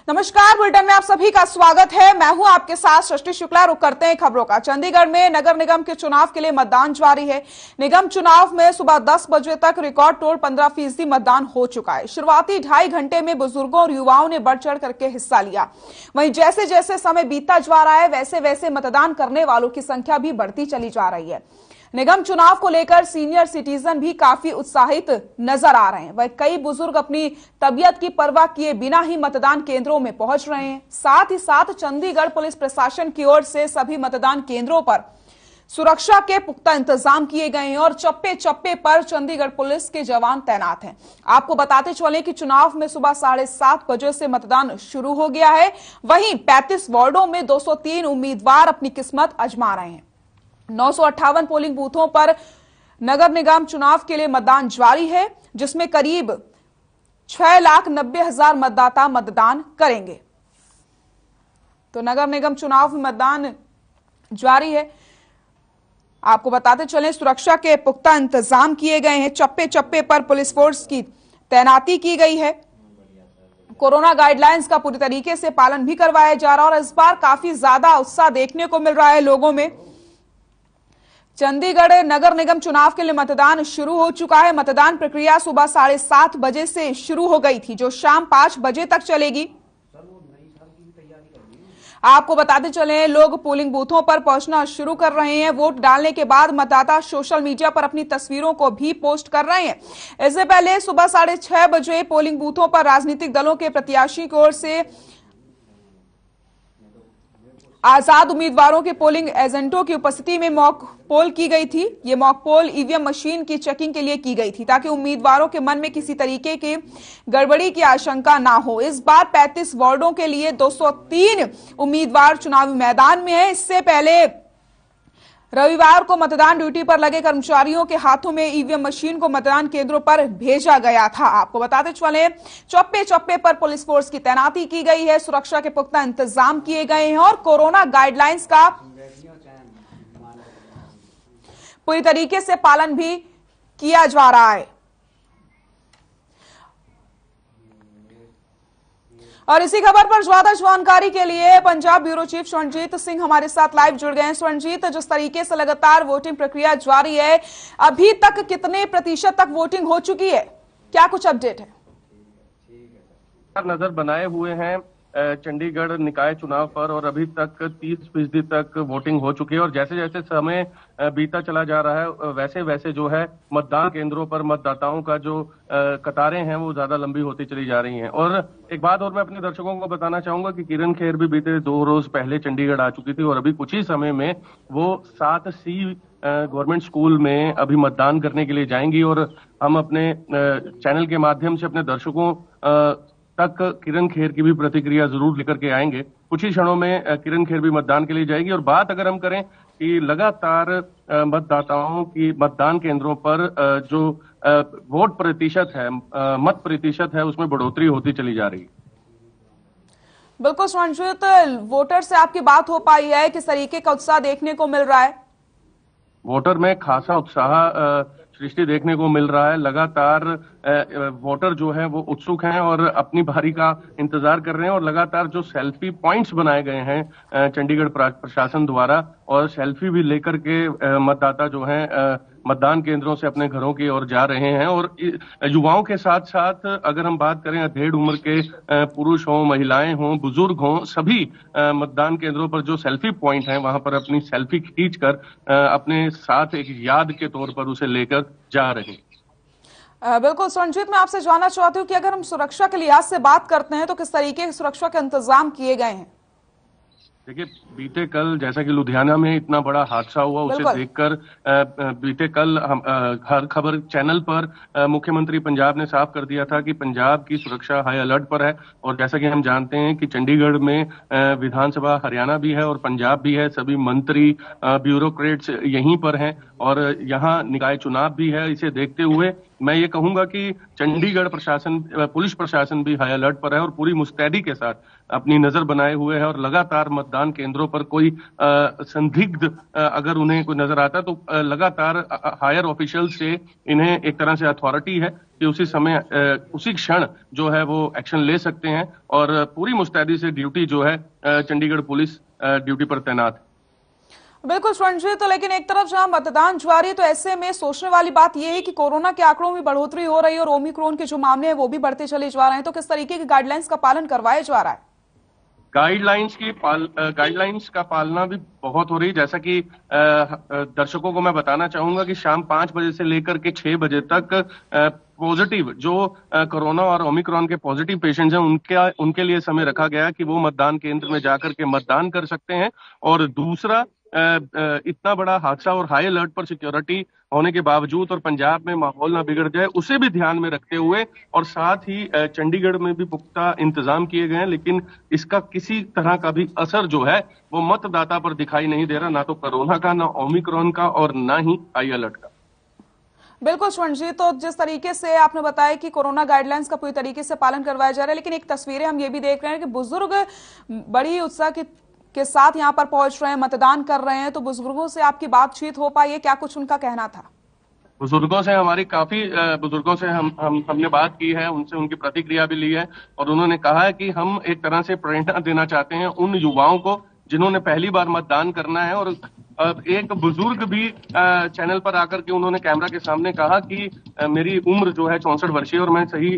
नमस्कार, बुलेटिन में आप सभी का स्वागत है। मैं हूं आपके साथ सृष्टि शुक्ला। रुक करते हैं खबरों का। चंडीगढ़ में नगर निगम के चुनाव के लिए मतदान जारी है। निगम चुनाव में सुबह 10 बजे तक रिकॉर्ड तोड़ 15% मतदान हो चुका है। शुरुआती 2.5 घंटे में बुजुर्गों और युवाओं ने बढ़ चढ़ करके हिस्सा लिया। वहीं जैसे जैसे समय बीतता जा रहा है वैसे वैसे मतदान करने वालों की संख्या भी बढ़ती चली जा रही है। निगम चुनाव को लेकर सीनियर सिटीजन भी काफी उत्साहित नजर आ रहे हैं। वह कई बुजुर्ग अपनी तबीयत की परवाह किए बिना ही मतदान केंद्रों में पहुंच रहे हैं। साथ ही साथ चंडीगढ़ पुलिस प्रशासन की ओर से सभी मतदान केंद्रों पर सुरक्षा के पुख्ता इंतजाम किए गए हैं और चप्पे चप्पे पर चंडीगढ़ पुलिस के जवान तैनात हैं। आपको बताते चले कि चुनाव में सुबह 7:30 बजे से मतदान शुरू हो गया है। वहीं 35 वार्डों में 203 उम्मीदवार अपनी किस्मत आजमा रहे हैं। 958 पोलिंग बूथों पर नगर निगम चुनाव के लिए मतदान जारी है, जिसमें करीब 6,90,000 मतदाता मतदान करेंगे। तो नगर निगम चुनाव में मतदान जारी है। आपको बताते चलें, सुरक्षा के पुख्ता इंतजाम किए गए हैं। चप्पे चप्पे पर पुलिस फोर्स की तैनाती की गई है। कोरोना गाइडलाइंस का पूरी तरीके से पालन भी करवाया जा रहा है और इस बार काफी ज्यादा उत्साह देखने को मिल रहा है लोगों में। चंडीगढ़ नगर निगम चुनाव के लिए मतदान शुरू हो चुका है। मतदान प्रक्रिया सुबह 7:30 बजे से शुरू हो गई थी, जो शाम 5 बजे तक चलेगी। आपको बताते चले, लोग पोलिंग बूथों पर पहुंचना शुरू कर रहे हैं। वोट डालने के बाद मतदाता सोशल मीडिया पर अपनी तस्वीरों को भी पोस्ट कर रहे हैं। इससे पहले सुबह 6:30 बजे पोलिंग बूथों पर राजनीतिक दलों के प्रत्याशी की ओर से आजाद उम्मीदवारों के पोलिंग एजेंटों की उपस्थिति में मॉक पोल की गई थी। ये मॉक पोल ईवीएम मशीन की चेकिंग के लिए की गई थी, ताकि उम्मीदवारों के मन में किसी तरीके की गड़बड़ी की आशंका ना हो। इस बार 35 वार्डों के लिए 203 उम्मीदवार चुनावी मैदान में है। इससे पहले रविवार को मतदान ड्यूटी पर लगे कर्मचारियों के हाथों में ईवीएम मशीन को मतदान केंद्रों पर भेजा गया था। आपको बताते चले, चप्पे चप्पे पर पुलिस फोर्स की तैनाती की गई है। सुरक्षा के पुख्ता इंतजाम किए गए हैं और कोरोना गाइडलाइंस का पूरी तरीके से पालन भी किया जा रहा है। और इसी खबर पर ज्यादा जानकारी के लिए पंजाब ब्यूरो चीफ स्वर्णजीत सिंह हमारे साथ लाइव जुड़ गए हैं। स्वर्णजीत, जिस तरीके से लगातार वोटिंग प्रक्रिया जारी है, अभी तक कितने प्रतिशत तक वोटिंग हो चुकी है, क्या कुछ अपडेट है? नजर बनाए हुए हैं चंडीगढ़ निकाय चुनाव पर और अभी तक 30% तक वोटिंग हो चुकी है और जैसे जैसे समय बीता चला जा रहा है वैसे वैसे जो है मतदान केंद्रों पर मतदाताओं का जो कतारें हैं वो ज्यादा लंबी होती चली जा रही हैं। और एक बात और मैं अपने दर्शकों को बताना चाहूंगा कि किरण खेर भी बीते 2 रोज पहले चंडीगढ़ आ चुकी थी और अभी कुछ ही समय में वो 7C गवर्नमेंट स्कूल में अभी मतदान करने के लिए जाएंगी और हम अपने चैनल के माध्यम से अपने दर्शकों तक किरण खेर की भी प्रतिक्रिया जरूर लेकर के आएंगे। कुछ ही क्षणों में किरण खेर भी मतदान के लिए जाएगी। और बात अगर हम करें कि लगातार मतदाताओं की मतदान केंद्रों पर जो वोट प्रतिशत है, मत प्रतिशत है, उसमें बढ़ोतरी होती चली जा रही है। बिल्कुल स्वर्णजीत, वोटर से आपकी बात हो पाई है, किस तरीके का उत्साह देखने को मिल रहा है? वोटर में खासा उत्साह सृष्टि देखने को मिल रहा है। लगातार वोटर जो है वो उत्सुक हैं और अपनी बारी का इंतजार कर रहे हैं और लगातार जो सेल्फी पॉइंट्स बनाए गए हैं चंडीगढ़ प्रशासन द्वारा और सेल्फी भी लेकर के मतदाता जो हैं मतदान केंद्रों से अपने घरों की ओर जा रहे हैं। और युवाओं के साथ साथ अगर हम बात करें अधेड़ उम्र के पुरुष हों, महिलाएं हों, बुजुर्ग हों, सभी मतदान केंद्रों पर जो सेल्फी पॉइंट हैं वहां पर अपनी सेल्फी खींचकर अपने साथ एक याद के तौर पर उसे लेकर जा रहे हैं। बिल्कुल स्वर्णजीत, मैं आपसे जानना चाहती हूँ कि अगर हम सुरक्षा के लिहाज से बात करते हैं तो किस तरीके की सुरक्षा के इंतजाम किए गए हैं? देखिए, बीते कल जैसा कि लुधियाना में इतना बड़ा हादसा हुआ उसे देखकर बीते कल हर खबर चैनल पर मुख्यमंत्री पंजाब ने साफ कर दिया था कि पंजाब की सुरक्षा हाई अलर्ट पर है। और जैसा कि हम जानते हैं कि चंडीगढ़ में विधानसभा हरियाणा भी है और पंजाब भी है, सभी मंत्री ब्यूरोक्रेट्स यहीं पर हैं और यहाँ निकाय चुनाव भी है। इसे देखते हुए मैं ये कहूंगा कि चंडीगढ़ प्रशासन, पुलिस प्रशासन भी हाई अलर्ट पर है और पूरी मुस्तैदी के साथ अपनी नजर बनाए हुए है और लगातार मतदान केंद्रों पर कोई संदिग्ध अगर उन्हें कोई नजर आता है तो लगातार हायर ऑफिशियल से इन्हें एक तरह से अथॉरिटी है कि उसी समय उसी क्षण जो है वो एक्शन ले सकते हैं और पूरी मुस्तैदी से ड्यूटी जो है चंडीगढ़ पुलिस ड्यूटी पर तैनात है। बिल्कुल स्वर्ण, तो लेकिन एक तरफ जहां मतदान जारी है तो ऐसे में सोचने वाली बात यह है कि कोरोना के आंकड़ों में बढ़ोतरी हो रही है और ओमिक्रॉन के जो मामले हैं वो भी बढ़ते चले जा रहे हैं, तो किस तरीके की गाइडलाइंस का पालन करवाया जा रहा है? गाइडलाइंस का पालना भी बहुत हो रही है। जैसा कि दर्शकों को मैं बताना चाहूंगा कि शाम 5 बजे से लेकर के 6 बजे तक पॉजिटिव जो कोरोना और ओमिक्रॉन के पॉजिटिव पेशेंट्स हैं उनके लिए समय रखा गया कि वो मतदान केंद्र में जाकर के मतदान कर सकते हैं। और दूसरा, इतना बड़ा हादसा और हाई अलर्ट पर सिक्योरिटी होने के बावजूद और पंजाब में माहौल ना बिगड़ जाए उसे भी ध्यान में रखते हुए और साथ ही चंडीगढ़ में भी पुख्ता इंतजाम किए गए हैं, लेकिन इसका किसी तरह का भी असर जो है वो मतदाता पर दिखाई नहीं दे रहा, ना तो कोरोना का, ना ओमिक्रॉन का और ना ही हाई अलर्ट का। बिल्कुल स्वर्ण जी, तो जिस तरीके से आपने बताया कि कोरोना गाइडलाइंस का पूरी तरीके से पालन करवाया जा रहा है, लेकिन एक तस्वीरें हम ये भी देख रहे हैं कि बुजुर्ग बड़ी उत्साह के साथ यहाँ पर पहुंच रहे हैं, मतदान कर रहे हैं, तो बुजुर्गों से आपकी बातचीत हो पाई है? क्या कुछ उनका कहना था? बुजुर्गों से हमारी काफी बुजुर्गों से हमने बात की है, उनसे उनकी प्रतिक्रिया भी ली है और उन्होंने कहा है कि हम एक तरह से प्रेरणा देना चाहते हैं उन युवाओं को जिन्होंने पहली बार मतदान करना है। और एक बुजुर्ग भी चैनल पर आकर के उन्होंने कैमरा के सामने कहा कि मेरी उम्र जो है 64 वर्षीय और मैं सही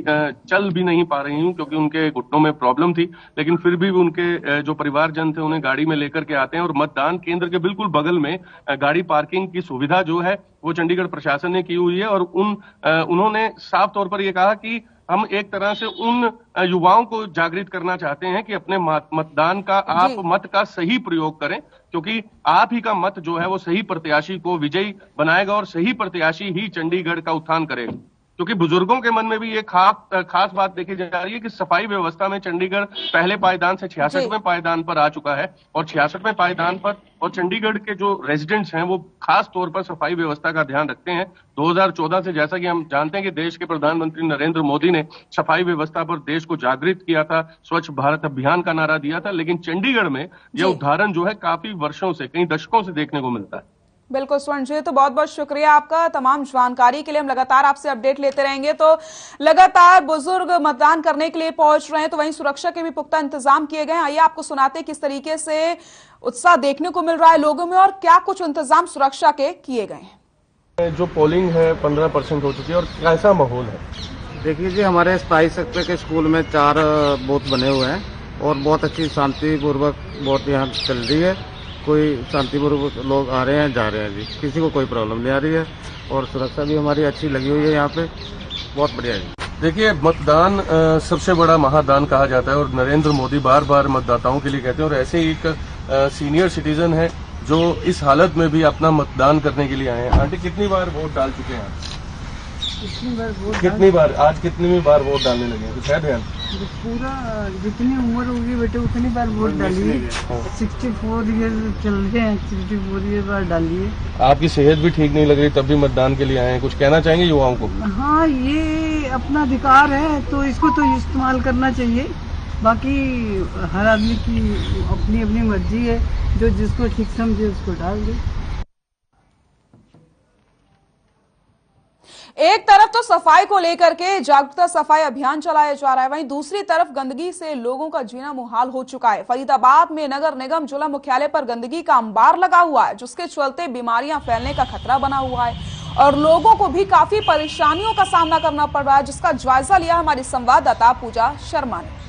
चल भी नहीं पा रही हूँ क्योंकि उनके घुटनों में प्रॉब्लम थी, लेकिन फिर भी उनके जो परिवारजन थे उन्हें गाड़ी में लेकर के आते हैं और मतदान केंद्र के बिल्कुल बगल में गाड़ी पार्किंग की सुविधा जो है वो चंडीगढ़ प्रशासन ने की हुई है। और उन्होंने साफ तौर पर यह कहा कि हम एक तरह से उन युवाओं को जागृत करना चाहते हैं कि अपने मतदान का, आप मत का सही प्रयोग करें, क्योंकि आप ही का मत जो है वो सही प्रत्याशी को विजयी बनाएगा और सही प्रत्याशी ही चंडीगढ़ का उत्थान करेगा। क्योंकि बुजुर्गों के मन में भी ये खास बात देखी जा रही है कि सफाई व्यवस्था में चंडीगढ़ पहले पायदान से 66वें पायदान पर आ चुका है और 66वें पायदान पर और चंडीगढ़ के जो रेजिडेंट्स हैं वो खास तौर पर सफाई व्यवस्था का ध्यान रखते हैं। 2014 से जैसा कि हम जानते हैं कि देश के प्रधानमंत्री नरेंद्र मोदी ने सफाई व्यवस्था पर देश को जागृत किया था, स्वच्छ भारत अभियान का नारा दिया था, लेकिन चंडीगढ़ में यह उदाहरण जो है काफी वर्षों से, कई दशकों से देखने को मिलता है। बिल्कुल स्वर्ण जी, तो बहुत बहुत शुक्रिया आपका तमाम जानकारी के लिए। हम लगातार आपसे अपडेट लेते रहेंगे। तो लगातार बुजुर्ग मतदान करने के लिए पहुंच रहे हैं, तो वहीं सुरक्षा के भी पुख्ता इंतजाम किए गए हैं। आइए आपको सुनाते हैं किस तरीके से उत्साह देखने को मिल रहा है लोगों में और क्या कुछ इंतजाम सुरक्षा के किए गए हैं। जो पोलिंग है 15% हो चुकी है और कैसा माहौल है? देखिए जी, हमारे 27 सेक्टर के स्कूल में 4 बूथ बने हुए हैं और बहुत अच्छी शांतिपूर्वक वोट यहाँ चल रही है। कोई शांतिपूर्वक लोग आ रहे हैं, जा रहे हैं जी, किसी को कोई प्रॉब्लम नहीं आ रही है और सुरक्षा भी हमारी अच्छी लगी हुई है यहाँ पे, बहुत बढ़िया है। देखिए, मतदान सबसे बड़ा महादान कहा जाता है और नरेंद्र मोदी बार बार मतदाताओं के लिए कहते हैं और ऐसे ही एक सीनियर सिटीजन है जो इस हालत में भी अपना मतदान करने के लिए आए हैं। आंटी, कितनी बार वोट डाल चुके हैं? कितनी बार आज कितनी बार वोट डालने लगे हैं? कुछ है ध्यान? पूरा जितनी उम्र होगी बेटे उतनी बार वोट डालिए। 64 ईयर चल रहे हैं, 64 ईयर बार डालिए। आपकी सेहत भी ठीक नहीं लग रही तब भी मतदान के लिए आए हैं, कुछ कहना चाहेंगे युवाओं को? हाँ, ये अपना अधिकार है तो इसको तो इस्तेमाल करना चाहिए। बाकी हर आदमी की अपनी अपनी मर्जी है, जो जिसको ठीक समझे उसको डाल दे। एक तरफ तो सफाई को लेकर के जागरूकता सफाई अभियान चलाया जा रहा है, वहीं दूसरी तरफ गंदगी से लोगों का जीना मुहाल हो चुका है। फरीदाबाद में नगर निगम जिला मुख्यालय पर गंदगी का अंबार लगा हुआ है, जिसके चलते बीमारियां फैलने का खतरा बना हुआ है और लोगों को भी काफी परेशानियों का सामना करना पड़ रहा है, जिसका जायजा लिया हमारी संवाददाता पूजा शर्मा ने।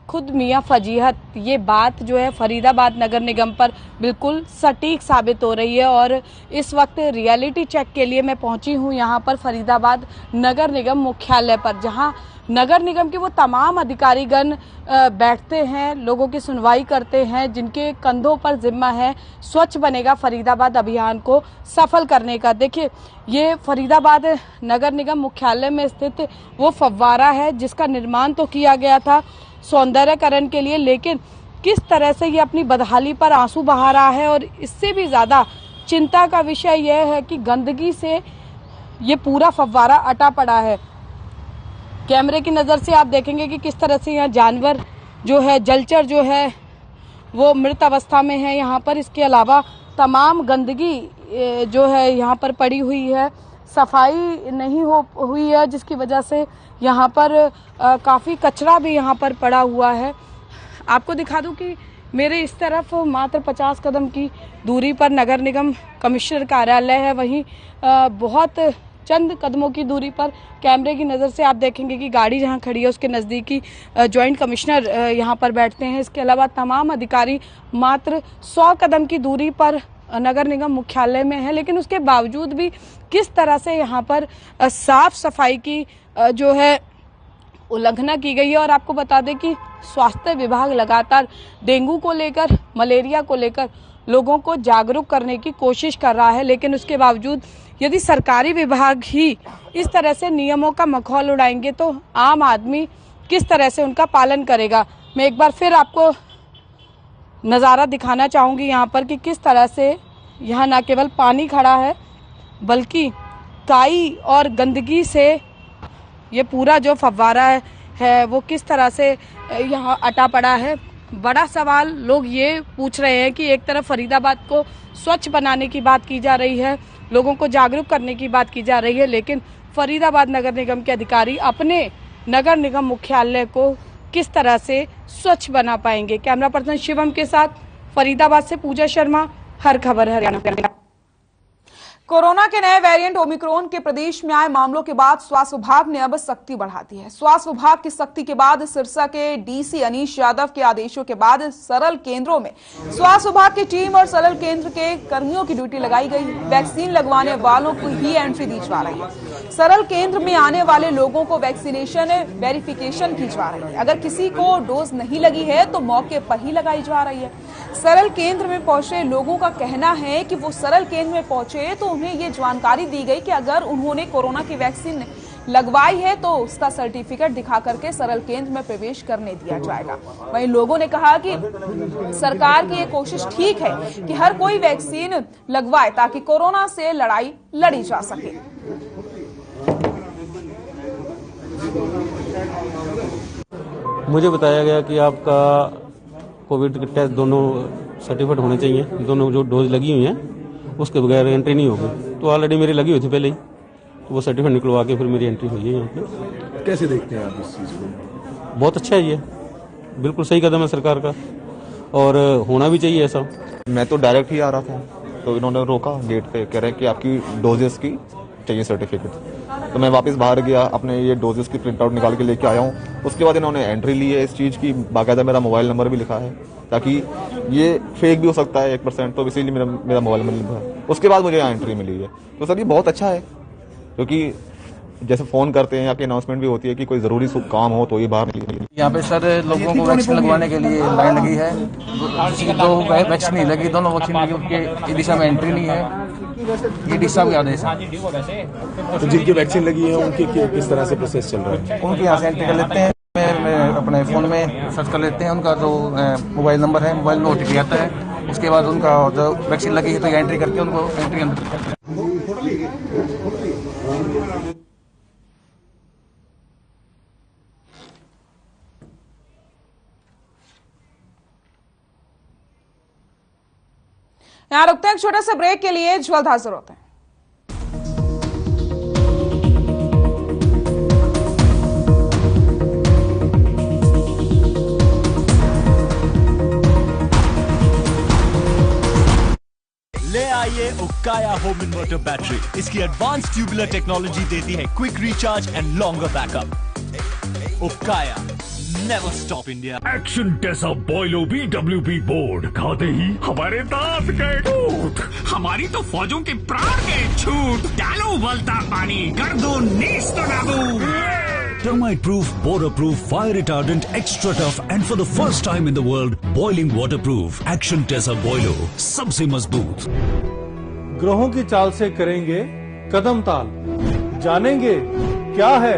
खुद मियां फजीहत, ये बात जो है फरीदाबाद नगर निगम पर बिल्कुल सटीक साबित हो रही है और इस वक्त रियलिटी चेक के लिए मैं पहुंची हूं यहां पर फरीदाबाद नगर निगम मुख्यालय पर, जहां नगर निगम के वो तमाम अधिकारीगण बैठते हैं, लोगों की सुनवाई करते हैं, जिनके कंधों पर जिम्मा है स्वच्छ बनेगा फरीदाबाद अभियान को सफल करने का। देखिए, ये फरीदाबाद नगर निगम मुख्यालय में स्थित वो फव्वारा है जिसका निर्माण तो किया गया था सौंदर्यकरण के लिए, लेकिन किस तरह से ये अपनी बदहाली पर आंसू बहा रहा है और इससे भी ज्यादा चिंता का विषय यह है कि गंदगी से ये पूरा फव्वारा अटा पड़ा है। कैमरे की नज़र से आप देखेंगे कि किस तरह से यहाँ जानवर जो है, जलचर जो है वो मृत अवस्था में है यहाँ पर। इसके अलावा तमाम गंदगी जो है यहाँ पर पड़ी हुई है, सफाई नहीं हुई है, जिसकी वजह से यहाँ पर काफ़ी कचरा भी यहाँ पर पड़ा हुआ है। आपको दिखा दूं कि मेरे इस तरफ मात्र 50 कदम की दूरी पर नगर निगम कमिश्नर कार्यालय है, वहीं बहुत चंद कदमों की दूरी पर कैमरे की नज़र से आप देखेंगे कि गाड़ी जहां खड़ी है उसके नज़दीकी जॉइंट कमिश्नर यहां पर बैठते हैं। इसके अलावा तमाम अधिकारी मात्र 100 कदम की दूरी पर नगर निगम मुख्यालय में है, लेकिन उसके बावजूद भी किस तरह से यहाँ पर साफ सफाई की जो है उल्लंघना की गई है। और आपको बता दें कि स्वास्थ्य विभाग लगातार डेंगू को लेकर, मलेरिया को लेकर लोगों को जागरूक करने की कोशिश कर रहा है, लेकिन उसके बावजूद यदि सरकारी विभाग ही इस तरह से नियमों का मखौल उड़ाएंगे तो आम आदमी किस तरह से उनका पालन करेगा। मैं एक बार फिर आपको नज़ारा दिखाना चाहूँगी यहाँ पर कि किस तरह से यहाँ न केवल पानी खड़ा है बल्कि काई और गंदगी से ये पूरा जो फव्वारा है वो किस तरह से यहाँ अटा पड़ा है। बड़ा सवाल लोग ये पूछ रहे हैं कि एक तरफ फरीदाबाद को स्वच्छ बनाने की बात की जा रही है, लोगों को जागरूक करने की बात की जा रही है, लेकिन फरीदाबाद नगर निगम के अधिकारी अपने नगर निगम मुख्यालय को किस तरह से स्वच्छ बना पाएंगे। कैमरा पर्सन शिवम के साथ फरीदाबाद से पूजा शर्मा, हर खबर हरियाणा। कोरोना के नए वेरिएंट ओमिक्रॉन के प्रदेश में आए मामलों के बाद स्वास्थ्य विभाग ने अब सख्ती बढ़ा दी है। स्वास्थ्य विभाग की सख्ती के बाद सिरसा के डीसी अनीश यादव के आदेशों के बाद सरल केंद्रों में स्वास्थ्य विभाग की टीम और सरल केंद्र के कर्मियों की ड्यूटी लगाई गई। वैक्सीन लगवाने वालों को ही एंट्री दी जा रही है। सरल केंद्र में आने वाले लोगों को वैक्सीनेशन वेरिफिकेशन की जा रही है। अगर किसी को डोज नहीं लगी है तो मौके पर ही लगाई जा रही है। सरल केंद्र में पहुंचे लोगों का कहना है कि वो सरल केंद्र में पहुंचे तो उन्हें ये जानकारी दी गई कि अगर उन्होंने कोरोना की वैक्सीन लगवाई है तो उसका सर्टिफिकेट दिखा करके सरल केंद्र में प्रवेश करने दिया जाएगा। वहीं लोगों ने कहा कि सरकार की ये कोशिश ठीक है कि हर कोई वैक्सीन लगवाए ताकि कोरोना से लड़ाई लड़ी जा सके। मुझे बताया गया कि आपका कोविड के टेस्ट दोनों सर्टिफिकेट होने चाहिए, दोनों जो डोज लगी हुई हैं उसके बगैर एंट्री नहीं होगी। तो ऑलरेडी मेरी लगी हुई थी पहले ही, तो वो सर्टिफिकेट निकलवा के फिर मेरी एंट्री हुई है यहाँ पे। कैसे देखते हैं आप इस चीज़ को? बहुत अच्छा है, ये बिल्कुल सही कदम है सरकार का और होना भी चाहिए ऐसा। मैं तो डायरेक्ट ही आ रहा था तो इन्होंने रोका गेट पे, कह रहे हैं कि आपकी डोजेस की चाहिए सर्टिफिकेट। तो मैं वापस बाहर गया, अपने ये डोजेस की प्रिंट आउट निकाल के लेके आया हूँ। उसके बाद इन्होंने एंट्री ली है इस चीज़ की, बाकायदा मेरा मोबाइल नंबर भी लिखा है ताकि ये फेक भी हो सकता है 1%, तो इसीलिए मेरा मोबाइल नंबर है। उसके बाद मुझे यहाँ एंट्री मिली है। तो सर ये बहुत अच्छा है, क्योंकि जैसे फोन करते हैं आपकी अनाउंसमेंट भी होती है कि कोई जरूरी काम हो तो ये बाहर निकलिए। यहाँ पे सर लोगों को वैक्सीन लगवाने के लिए लाइन लगी है। किसी की 2 वैक्सीन नहीं लगी, दोनों वैक्सीन लगी, उनके दिशा में एंट्री नहीं है। ये दिशा के आदेश है। तो जिनकी वैक्सीन लगी है उनके किस तरह से प्रोसेस चल रहा है? उनके यहाँ से एंट्री कर लेते हैं, मैं अपने फोन में सर्च कर लेते हैं उनका जो मोबाइल नंबर है, मोबाइल में OTP आता है। उसके बाद उनका जो वैक्सीन लगी है तो एंट्री करके उनको एंट्री अंदर करते हैं। यहाँ रुकते हैं एक छोटे से ब्रेक के लिए, जल्द हाजिर होते हैं। ले आइए उक्काया होम इन्वर्टर बैटरी। इसकी एडवांस ट्यूबुलर टेक्नोलॉजी देती है quick recharge and longer backup. उक्काया नेवर स्टॉप इंडिया। एक्शन टेसा बॉयलो BWP बोर्ड खाते ही हमारे दांत गए टूट, हमारी तो फौजों के प्राण गए छूट। डालो उबलता पानी, कर दो नीस तो नाबूद। Termite proof, border proof, fire retardant, extra tough and for the first time in the world, boiling waterproof. Action Tesa Boilo, सबसे मजबूत। ग्रहों की चाल से करेंगे कदम ताल, जानेंगे क्या है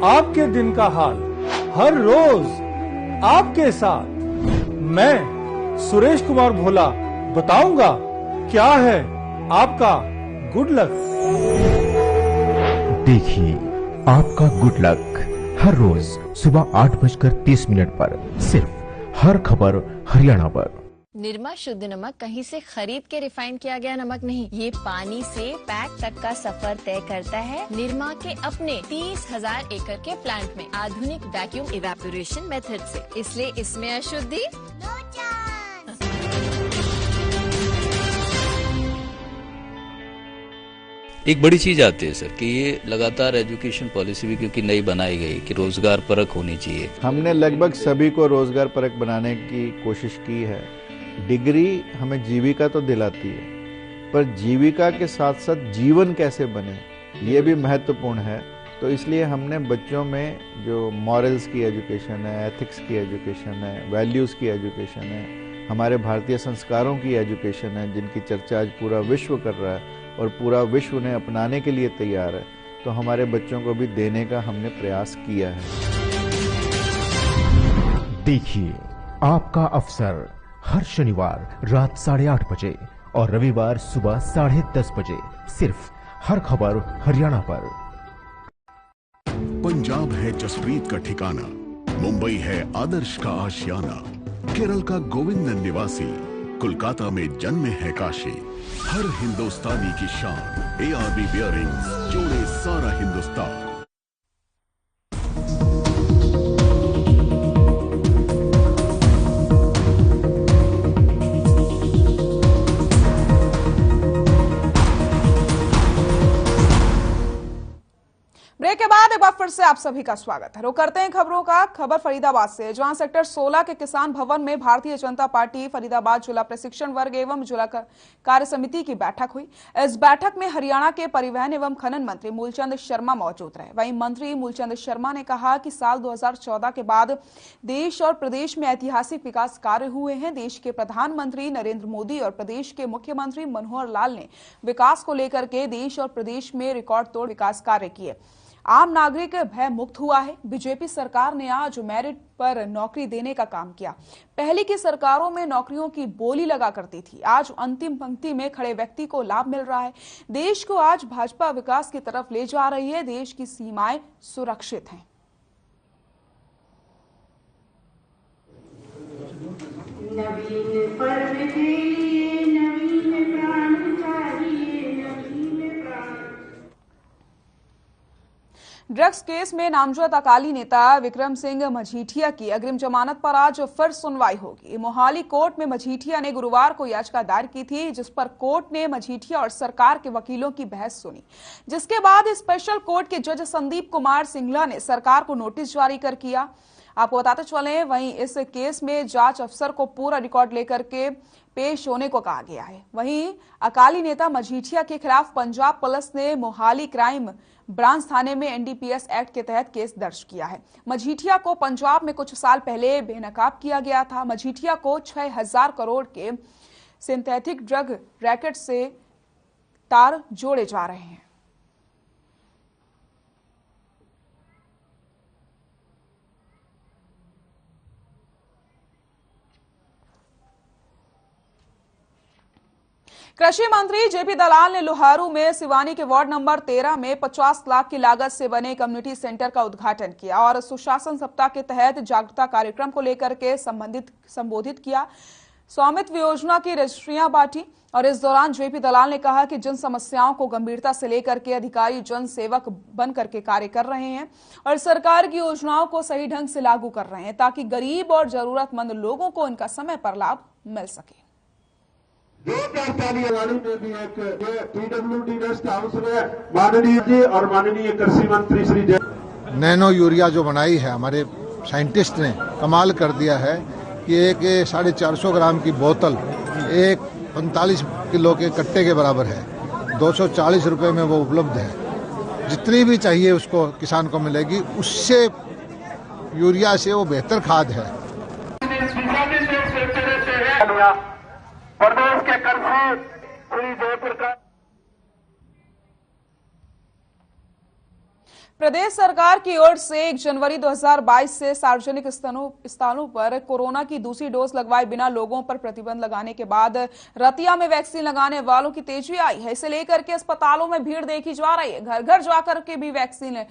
आपके दिन का हाल। हर रोज आपके साथ मैं सुरेश कुमार भोला बताऊंगा क्या है आपका गुड लक। देखिए आपका गुड लक हर रोज सुबह 8:30 पर सिर्फ हर खबर हरियाणा पर। निरमा शुद्ध नमक कहीं से खरीद के रिफाइन किया गया नमक नहीं, ये पानी से पैक तक का सफर तय करता है निरमा के अपने 30,000 एकड़ के प्लांट में आधुनिक वैक्यूम इवेपोरेशन मेथड से, इसलिए इसमें अशुद्धि एक बड़ी चीज आती है सर कि ये लगातार एजुकेशन पॉलिसी भी क्योंकि नई बनाई गई कि रोजगार परक होनी चाहिए। हमने लगभग सभी को रोजगार परक बनाने की कोशिश की है। डिग्री हमें जीविका तो दिलाती है, पर जीविका के साथ साथ जीवन कैसे बने ये भी महत्वपूर्ण है। तो इसलिए हमने बच्चों में जो मॉरल्स की एजुकेशन है, एथिक्स की एजुकेशन है, वैल्यूज़ की एजुकेशन है, हमारे भारतीय संस्कारों की एजुकेशन है, जिनकी चर्चा आज पूरा विश्व कर रहा है और पूरा विश्व उन्हें अपनाने के लिए तैयार है, तो हमारे बच्चों को भी देने का हमने प्रयास किया है। देखिए आपका अवसर हर शनिवार रात 8:30 बजे और रविवार सुबह 10:30 बजे सिर्फ हर खबर हरियाणा पर। पंजाब है जसप्रीत का ठिकाना, मुंबई है आदर्श का आशियाना, केरल का गोविंदन निवासी, कोलकाता में जन्मे है काशी। हर हिंदुस्तानी की शान ARB बियरिंग्स जोड़े सारा हिंदुस्तान। ब्रेक के बाद एक बार फिर से आप सभी का स्वागत है। रुक करते हैं खबरों का। खबर फरीदाबाद से, जहां सेक्टर 16 के किसान भवन में भारतीय जनता पार्टी फरीदाबाद जिला प्रशिक्षण वर्ग एवं जिला कार्य समिति की बैठक हुई। इस बैठक में हरियाणा के परिवहन एवं खनन मंत्री मूलचंद शर्मा मौजूद रहे। वहीं मंत्री मूलचंद शर्मा ने कहा कि साल 2014 के बाद देश और प्रदेश में ऐतिहासिक विकास कार्य हुए हैं। देश के प्रधानमंत्री नरेंद्र मोदी और प्रदेश के मुख्यमंत्री मनोहर लाल ने विकास को लेकर के देश और प्रदेश में रिकॉर्ड तोड़ विकास कार्य किए। आम नागरिक भय मुक्त हुआ है। बीजेपी सरकार ने आज मेरिट पर नौकरी देने का काम किया। पहले की सरकारों में नौकरियों की बोली लगा करती थी, आज अंतिम पंक्ति में खड़े व्यक्ति को लाभ मिल रहा है। देश को आज भाजपा विकास की तरफ ले जा रही है। देश की सीमाएं सुरक्षित हैं। नवीन पर्व के लिए नवीन प्राण चाहिए, नवीन प्राण। ड्रग्स केस में नामजद अकाली नेता विक्रम सिंह मजीठिया की अग्रिम जमानत पर आज फिर सुनवाई होगी। मोहाली कोर्ट में मजीठिया ने गुरुवार को याचिका दायर की थी, जिस पर कोर्ट ने मजीठिया और सरकार के वकीलों की बहस सुनी, जिसके बाद स्पेशल कोर्ट के जज संदीप कुमार सिंगला ने सरकार को नोटिस जारी कर किया। आपको बताते चले, वहीं इस केस में जांच अफसर को पूरा रिकॉर्ड लेकर के पेश होने को कहा गया है। वहीं अकाली नेता मजीठिया के खिलाफ पंजाब पुलिस ने मोहाली क्राइम ब्रांच थाने में NDPS एक्ट के तहत केस दर्ज किया है। मजीठिया को पंजाब में कुछ साल पहले बेनकाब किया गया था। मजीठिया को 6,000 करोड़ के सिंथेटिक ड्रग रैकेट से तार जोड़े जा रहे हैं। कृषि मंत्री JP दलाल ने लोहारू में सिवानी के वार्ड नंबर 13 में 50 लाख की लागत से बने कम्युनिटी सेंटर का उद्घाटन किया और सुशासन सप्ताह के तहत जागरूकता कार्यक्रम को लेकर के संबोधित किया। स्वामित्व योजना की रजिस्ट्रियां बांटी और इस दौरान JP दलाल ने कहा कि जन समस्याओं को गंभीरता से लेकर के अधिकारी जन सेवक बन करके कार्य कर रहे हैं और सरकार की योजनाओं को सही ढंग से लागू कर रहे हैं, ताकि गरीब और जरूरतमंद लोगों को इनका समय पर लाभ मिल सके। माननीय जी और माननीय कृषि मंत्री श्री नैनो यूरिया जो बनाई है हमारे साइंटिस्ट ने, कमाल कर दिया है कि एक 450 ग्राम की बोतल एक 45 किलो के कट्टे के बराबर है। 240 रुपए में वो उपलब्ध है। जितनी भी चाहिए उसको किसान को मिलेगी। उससे यूरिया से वो बेहतर खाद है। प्रदेश के कृषि श्री जयप्रकाश। प्रदेश सरकार की ओर से 1 जनवरी 2022 से सार्वजनिक स्थानों पर कोरोना की दूसरी डोज लगवाए बिना लोगों पर प्रतिबंध लगाने के बाद रतिया में वैक्सीन लगाने वालों की तेजी आई है। इसे लेकर के अस्पतालों में भीड़ देखी जा रही है। घर घर जाकर के भी वैक्सीन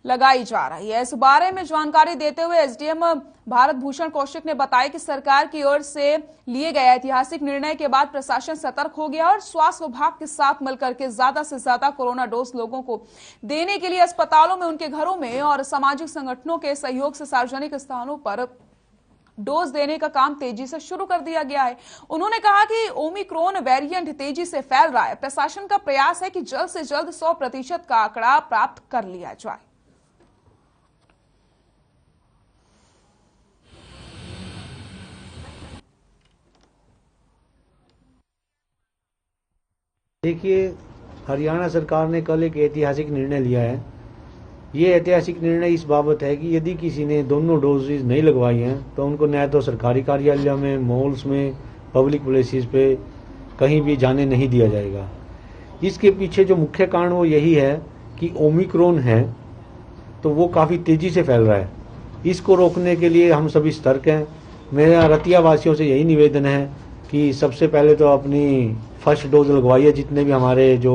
लगाई जा रही है। इस बारे में जानकारी देते हुए एसडीएम भारत भूषण कौशिक ने बताया कि सरकार की ओर से लिए गए ऐतिहासिक निर्णय के बाद प्रशासन सतर्क हो गया और स्वास्थ्य विभाग के साथ मिलकर के ज्यादा से ज्यादा कोरोना डोज लोगों को देने के लिए अस्पतालों में, उनके घरों में और सामाजिक संगठनों के सहयोग से सार्वजनिक स्थानों पर डोज देने का काम तेजी से शुरू कर दिया गया है। उन्होंने कहा कि ओमिक्रॉन वेरिएंट तेजी से फैल रहा है। प्रशासन का प्रयास है कि जल्द से जल्द 100% का आंकड़ा प्राप्त कर लिया जाए। देखिए, हरियाणा सरकार ने कल एक ऐतिहासिक निर्णय लिया है। ये ऐतिहासिक निर्णय इस बाबत है कि यदि किसी ने दोनों डोजेज नहीं लगवाई हैं तो उनको न तो सरकारी कार्यालय में, मॉल्स में, पब्लिक प्लेसेस पे कहीं भी जाने नहीं दिया जाएगा। इसके पीछे जो मुख्य कारण वो यही है कि ओमिक्रॉन है तो वो काफ़ी तेज़ी से फैल रहा है। इसको रोकने के लिए हम सभी सतर्क हैं। मेरा रतिया वासियों से यही निवेदन है कि सबसे पहले तो अपनी फर्स्ट डोज लगवाइए जितने भी हमारे जो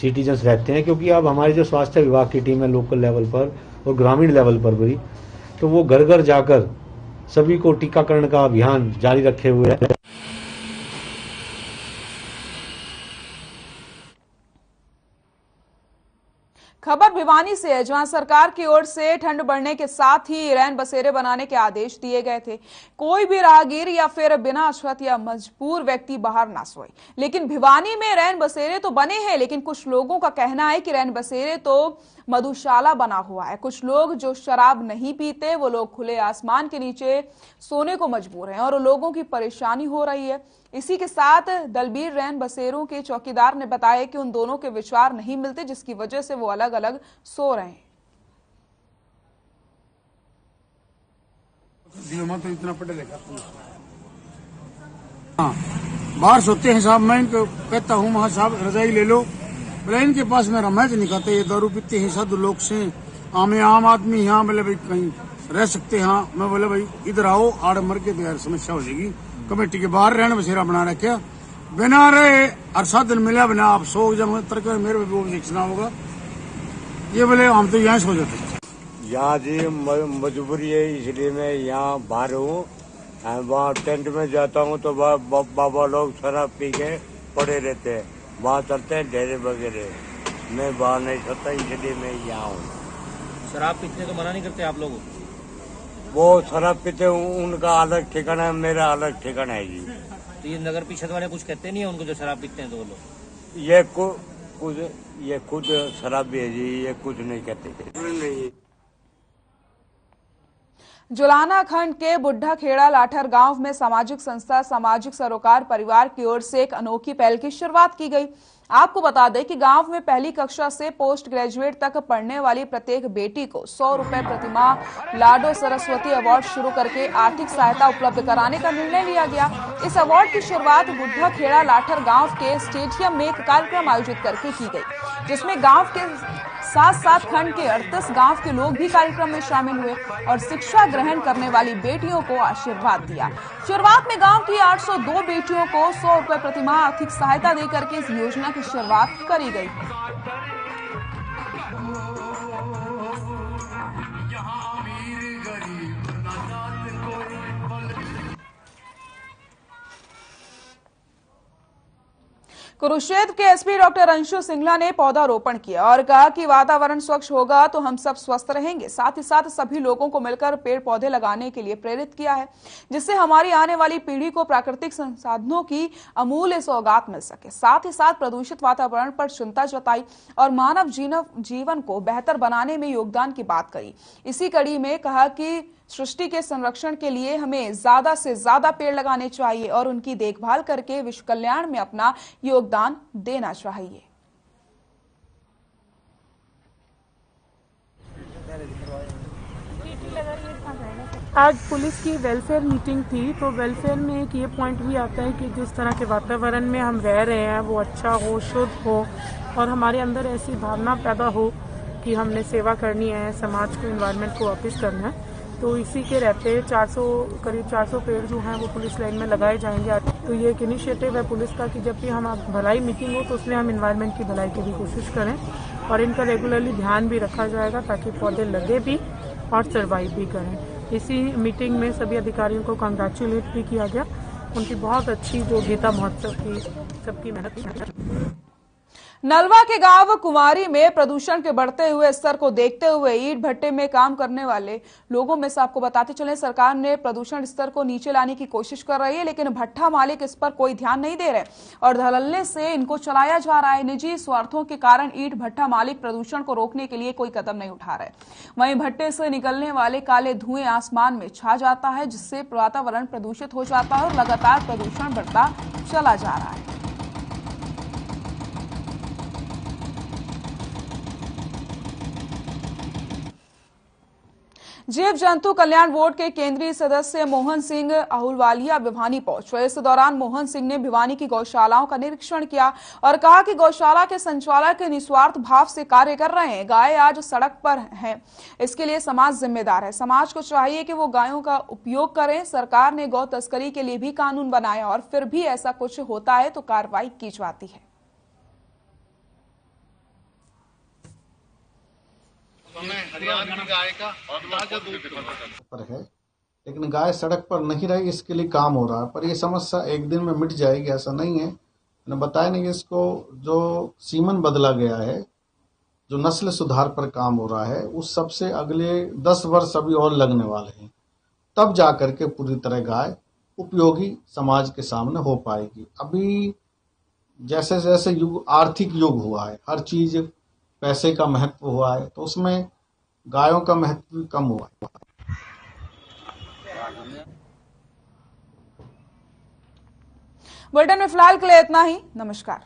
सिटीजन्स रहते हैं, क्योंकि अब हमारे जो स्वास्थ्य विभाग की टीम है लोकल लेवल पर और ग्रामीण लेवल पर भी, तो वो घर घर जाकर सभी को टीकाकरण का अभियान जारी रखे हुए है। खबर भिवानी से है, जहां सरकार की ओर से ठंड बढ़ने के साथ ही रैन बसेरे बनाने के आदेश दिए गए थे। कोई भी राहगीर या फिर बिना छत या मजबूर व्यक्ति बाहर ना सोए। लेकिन भिवानी में रैन बसेरे तो बने हैं, लेकिन कुछ लोगों का कहना है कि रैन बसेरे तो मधुशाला बना हुआ है। कुछ लोग जो शराब नहीं पीते वो लोग खुले आसमान के नीचे सोने को मजबूर हैं और लोगों की परेशानी हो रही है। इसी के साथ दलबीर रैन बसेरों के चौकीदार ने बताया कि उन दोनों के विचार नहीं मिलते, जिसकी वजह से वो अलग अलग सो रहे हैं। तो इतना पढ़े लिखा बाहर सोते हैं साहब। मैं इनको कहता हूँ वहाँ साहब रजाई ले लो, बोले इनके पास मेरा मैच नहीं खाता, ये दारू पीते हैं साधु लोग से। मैं आम आदमी यहाँ बोले भाई कहीं रह सकते हैं। मैं बोले भाई इधर आओ, आड़ मर के तो यार समस्या हो जाएगी। कमेटी के बाहर रहने बसेरा बना रखे, बिना रहे और साधन मिला बिना आप सो जब तक मेरे भी देखना होगा। ये बोले हम तो यहाँ सो जाते। यहाँ जी मजबूरी है, इसलिए मैं यहाँ बाहर हूँ। वहाँ टेंट में जाता हूँ तो बाबा लोग शराब पी के पड़े रहते हैं, वहाँ चलते हैं डेरे वगैरह। मैं बाहर नहीं सोता, इसलिए मैं यहाँ हूँ। शराब पीते तो मना नहीं करते आप लोग? वो शराब पीते उनका अलग ठिकाना है, मेरा अलग ठिकाना है जी। तो ये नगर परिषद वाले कुछ कहते नहीं है उनको जो शराब पीते हैं? तो वो लोग ये खुद शराबी है जी, ये कुछ नहीं कहते। नहीं। जुलाना खंड के बुढ़ा खेड़ा लाठर गांव में सामाजिक संस्था सामाजिक सरोकार परिवार की ओर से एक अनोखी पहल की शुरुआत की गई। आपको बता दें कि गांव में पहली कक्षा से पोस्ट ग्रेजुएट तक पढ़ने वाली प्रत्येक बेटी को 100 रुपए प्रतिमाह लाडो सरस्वती अवार्ड शुरू करके आर्थिक सहायता उपलब्ध कराने का निर्णय लिया गया। इस अवार्ड की शुरुआत बुढ़ा खेड़ा लाठर गांव के स्टेडियम में एक कार्यक्रम आयोजित करके की गई, जिसमें गांव के साथ साथ खंड के 38 गांव के लोग भी कार्यक्रम में शामिल हुए और शिक्षा ग्रहण करने वाली बेटियों को आशीर्वाद दिया। शुरुआत में गांव की 802 बेटियों को 100 रुपए प्रतिमाह आर्थिक सहायता देकर के इस योजना की शुरुआत करी गई। कुरुक्षेत्र के एसपी डॉक्टर अंशु सिंघला ने पौधारोपण किया और कहा कि वातावरण स्वच्छ होगा तो हम सब स्वस्थ रहेंगे। साथ ही साथ सभी लोगों को मिलकर पेड़ पौधे लगाने के लिए प्रेरित किया है, जिससे हमारी आने वाली पीढ़ी को प्राकृतिक संसाधनों की अमूल्य सौगात मिल सके। साथ ही साथ प्रदूषित वातावरण पर चिंता जताई और मानव जीवन को बेहतर बनाने में योगदान की बात करी। इसी कड़ी में कहा कि सृष्टि के संरक्षण के लिए हमें ज्यादा से ज्यादा पेड़ लगाने चाहिए और उनकी देखभाल करके विश्व कल्याण में अपना योगदान देना चाहिए। आज पुलिस की वेलफेयर मीटिंग थी, तो वेलफेयर में एक ये पॉइंट भी आता है कि जिस तरह के वातावरण में हम रह रहे हैं वो अच्छा हो, शुद्ध हो और हमारे अंदर ऐसी भावना पैदा हो कि हमने सेवा करनी है, समाज को, इन्वायरमेंट को वापस करना है। तो इसी के रहते करीब 400 पेड़ जो हैं वो पुलिस लाइन में लगाए जाएंगे। तो ये एक इनिशिएटिव है पुलिस का कि जब भी हम भलाई मीटिंग हो तो उसमें हम इन्वायरमेंट की भलाई की भी कोशिश करें और इनका रेगुलरली ध्यान भी रखा जाएगा ताकि पौधे लगे भी और सर्वाइव भी करें। इसी मीटिंग में सभी अधिकारियों को कंग्रेचुलेट भी किया गया, उनकी बहुत अच्छी जो गीता महोत्सव की सबकी मेहनत। नलवा के गांव कुंवारी में प्रदूषण के बढ़ते हुए स्तर को देखते हुए ईंट भट्टे में काम करने वाले लोगों में से आपको बताते चले, सरकार ने प्रदूषण स्तर को नीचे लाने की कोशिश कर रही है, लेकिन भट्ठा मालिक इस पर कोई ध्यान नहीं दे रहे और धड़ल्ले से इनको चलाया जा रहा है। निजी स्वार्थों के कारण ईंट भट्ठा मालिक प्रदूषण को रोकने के लिए कोई कदम नहीं उठा रहे। वहीं भट्टे से निकलने वाले काले धुएं आसमान में छा जाता है, जिससे वातावरण प्रदूषित हो जाता है और लगातार प्रदूषण बढ़ता चला जा रहा है। जीव जंतु कल्याण बोर्ड के केंद्रीय सदस्य मोहन सिंह अहुलवालिया भिवानी पहुंचे। इस दौरान मोहन सिंह ने भिवानी की गौशालाओं का निरीक्षण किया और कहा कि गौशाला के संचालक निस्वार्थ भाव से कार्य कर रहे हैं। गाय आज सड़क पर है, इसके लिए समाज जिम्मेदार है। समाज को चाहिए कि वो गायों का उपयोग करें। सरकार ने गौ तस्करी के लिए भी कानून बनाया और फिर भी ऐसा कुछ होता है तो कार्रवाई की जाती है। पर है, लेकिन गाय सड़क पर नहीं रही, इसके लिए काम हो रहा है। पर ये समस्या एक दिन में मिट जाएगी ऐसा नहीं है। मैंने बताया नहीं कि इसको जो सीमन बदला गया है, जो नस्ल सुधार पर काम हो रहा है, उस सबसे अगले 10 वर्ष अभी और लगने वाले हैं, तब जा करके पूरी तरह गाय उपयोगी समाज के सामने हो पाएगी। अभी जैसे जैसे युग आर्थिक युग हुआ है, हर चीज पैसे का महत्व हुआ है, तो उसमें गायों का महत्व कम हुआ है। बुलेटिन में फिलहाल के लिए इतना ही। नमस्कार।